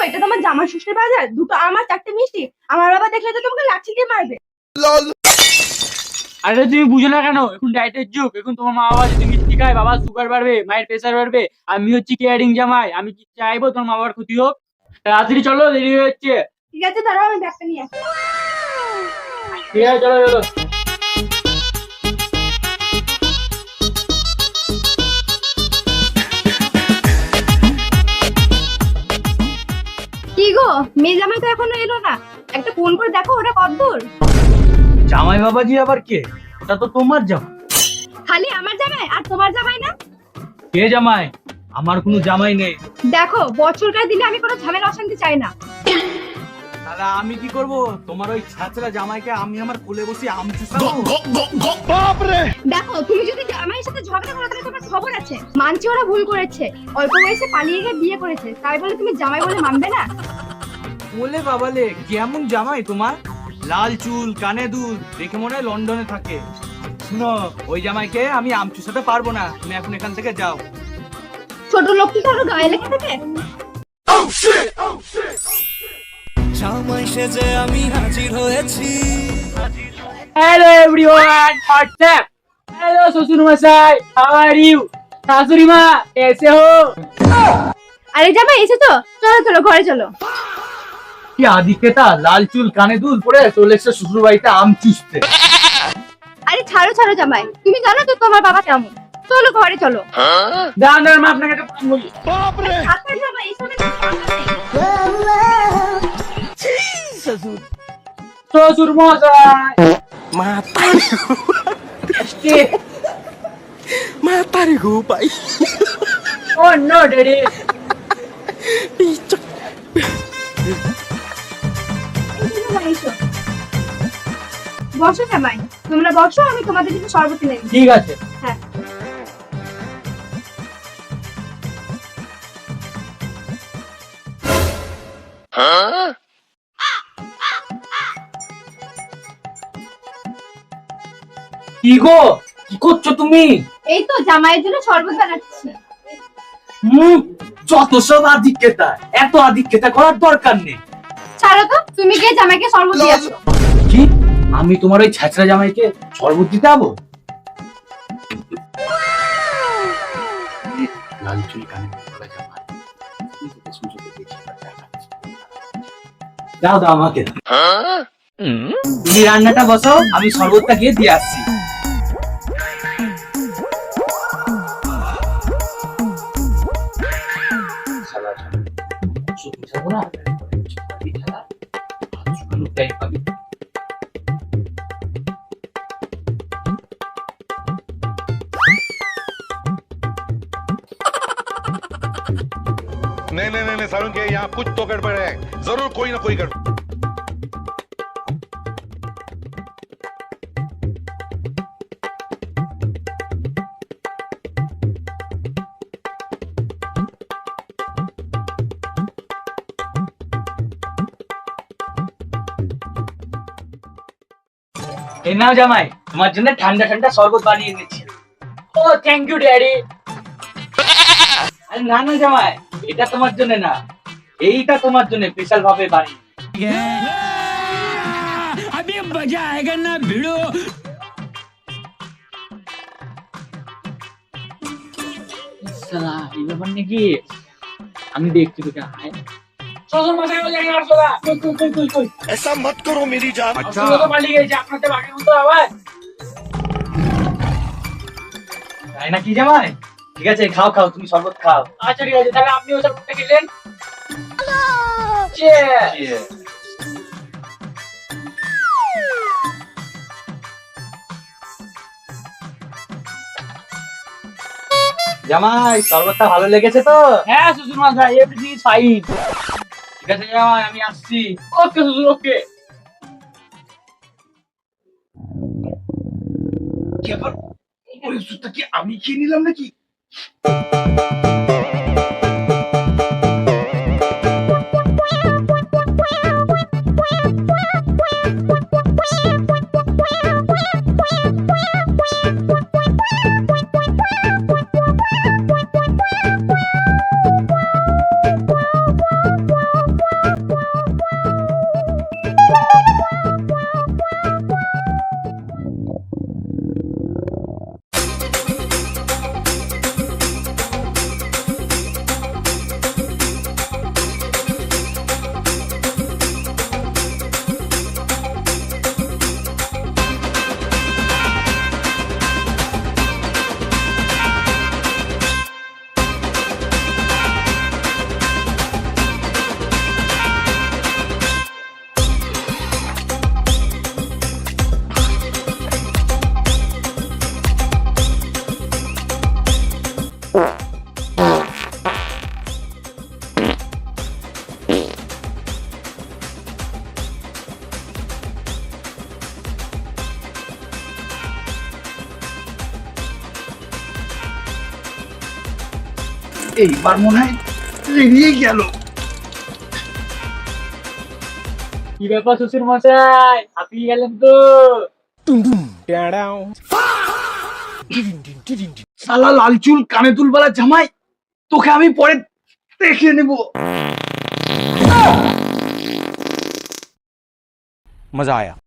এটা তোমার জামা ষষ্ঠীর বাজার, দুটো আমার চারটে মিষ্টি, আমার বাবা দেখলে তো তোমাকে লাঠি দিয়ে মারবে। আরে তুমি বুঝো না কেন? এখন ডায়েটের যুগ, এখন তোমার মা বাবা যদি মিষ্টি খায় বাবার সুগার বাড়বে, মায়ের প্রেসার বাড়বে। আমি হচ্ছি কেয়ারিং জামাই, আমি কি চাইবো তোমার মা বাবার ক্ষতি হোক? তাড়াতাড়ি চলো, দেরি হয়ে যাচ্ছে। ঠিক আছে, দাঁড়াও আমি ব্যাগটা নিয়ে আসি। ঠিক আছে, চলো চলো। কি গো, মেয়ে জামাই তো এখনো এলো না, একটা ফোন করে দেখো ওটা কতদূর। জামাই বাবাজি আবার কে? ওটা তো তোমার জামাই। খালি আমার জামাই আর তোমার জামাই না? কে জামাই? আমার কোনো জামাই নেই। দেখো, বছরকার দিনে আমি কোনো ঝামেলা অশান্তি চাই না। তাহলে আমি কি করব? তোমার ওই ছাত্রা জামাইকে আমি আমার কোলে বসে আম চুষাবো? দেখো, তুমি যদি জামাইয়ের সাথে ঝগড়া করো তাহলে তোমার খবর আছে। মানছি ওরা ভুল করেছে, অল্প বয়সে পালিয়ে গিয়ে বিয়ে করেছে, তাই বলে তুমি জামাই বলে মানবে না? বলে বাবালে, কেমন জামাই তোমার? লাল চুল, কানে দুল, দেখে মনে হয় লন্ডনে থাকে। শুনো, ওই জামাইকে আমি আম চুষাতে পারবো না, তুমি এখন এখান থেকে যাও। ছোট লোক কি কারো গায়ে লেগে থাকে? জামাই সেজে আমি হাজির হয়েছি। Hello everyone, WhatsApp. হ্যালো শ্বশুর মশাই, হাউ আর ইউ? শাশুড়ি মা, कैसे हो? আরে জামাই এসেছো, চলো চলো ঘরে চলো। কি আদিকেতা, লাল চুল কানে দুল পরে চলে এসেছে শ্বশুর বাড়িতে আম চুষতে। আরে ছাড়ো ছাড়ো জামাই, তুমি জানো তো তোমার বাবা কেমন। চলো ঘরে চলো। দাঁড়ান দাঁড়ান, মা আপনাকে একটা কথা বলি। আচ্ছা জামাই, এসবে শ্বশুর মশাই, Matahari ko pa. ও নো ড্যাডি। বসো জামাই, তোমরা বসো, আমি তোমাদের জন্য শরবত এনে দিই। ঠিক আছে। হ্যাঁ। কি গো, কি করছো তুমি? এই তো জামাইয়ের জন্য শরবত বানাচ্ছি। যত সব আদিক্যতা, এত আদিক্যতা করার দরকার নেই। ছাড়ো তো, তুমি গিয়ে জামাইকে শরবত দিয়ে আসো। কি? আমি তোমার ওই ছ্যাঁচড়া জামাইকে শরবত দিতে যাবো? লাল চুল কানে পরা জামাই, দাও দাও আমাকে। তুমি রান্নাটা বসাও, আমি শরবতটা গিয়ে দিয়ে আসছি। नहीं नहीं नहीं सारुण के यहाँ कुछ तो गड़बड़ है, जरूर कोई ना कोई गड़बड़। এই নাও জামাই, তোমার জন্য ঠান্ডা ঠান্ডা শরবত বানিয়ে এনেছি। ও থ্যাংক ইউ ড্যাডি। আরে না না জামাই, এটা তোমার জন্য না, এইটা তোমার জন্য স্পেশাল ভাবে বানিয়ে। अभी मजा आएगा ना भिड़ो। সালা, এই ব্যাপার নাকি? আমি দেখছি তোকে। শ্বশুর মশাই ও জানি আর সোলা, কই ऐसा मत करो मेरी जान। আচ্ছা তো পালিয়ে গেছে, আপনাদের বাড়ির মতো আবার। তাই না কি জামাই? ঠিক আছে, খাও খাও, তুমি শরবত খাও। আচ্ছা ঠিক আছে, তাহলে আপনিও শরবতটা খেলেন। Cheers! জামাই, শরবতটা ভালো লেগেছে তো? হ্যাঁ শ্বশুর মশাই, এভরিথিং ইজ ফাইন। ঠিক আছে জামাই, আমি আসছি। ওকে শ্বশুর, ওকে। কি ব্যাপার, ওই ওষুধটা কি আমি খেয়ে নিলাম নাকি? এইবার মনে হয় বেরিয়ে গেল। কি ব্যাপার শ্বশুর মশাই, হাঁপিয়ে গেলেন তো? শালা লাল চুল কানে তুলবালা জামাই, তোকে আমি পরে দেখে নেব। मजा आया।